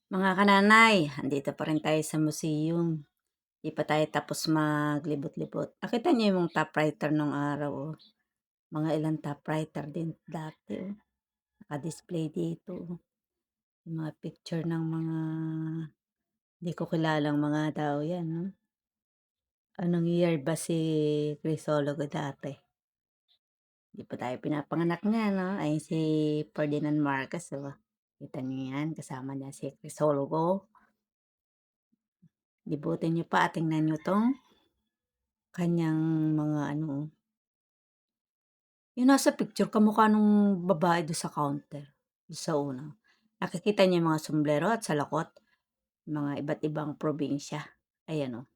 Mga kananay, andito pa rin tayo sa museum. Di pa tayo tapos maglibot-libot. Nakita niyo yung typewriter nung araw, oh. Mga ilang typewriter din dati, oh. Naka-display dito, oh. Yung mga picture ng mga di ko kilalang mga tao yan, no? Anong year ba si Crisologo dati? Di pa tayo pinapanganak nga, no? Ay si Ferdinand Marcos, oh. Kita niyo yan, kasama niya si Crisologo. Libutin niyo pa at tingnan niyo tong kanyang mga ano, oh. Yung nasa picture kamukha nung babae dun sa counter, dun sa una. Nakikita niyo yung mga sombrero at salakot, mga iba't ibang probinsya. Ayan, oh.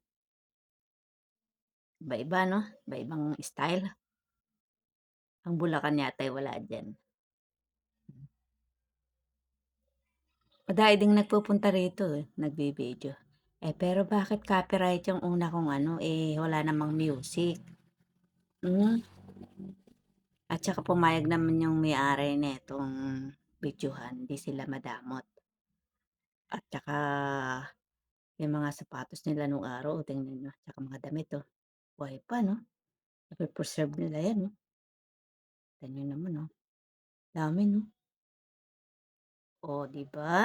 Iba-iba 'no, iba-ibang style. Ang Bulacan yata ay wala diyan. Madami ding nagpupunta rito, eh, nagvi-video. Pero bakit copyright yung una kong ano, wala namang music? Hmm, at saka pumayag naman yung may-ari nitong videohan, 'di sila madamot. At saka yung mga sapatos nila nung araw, oh, tingnan niyo, tsaka mga damit, oh, buhay pa 'no, nape-preserve nila 'yan, oh. Tignan niyo naman, oh, dami 'no. Oh, 'di ba?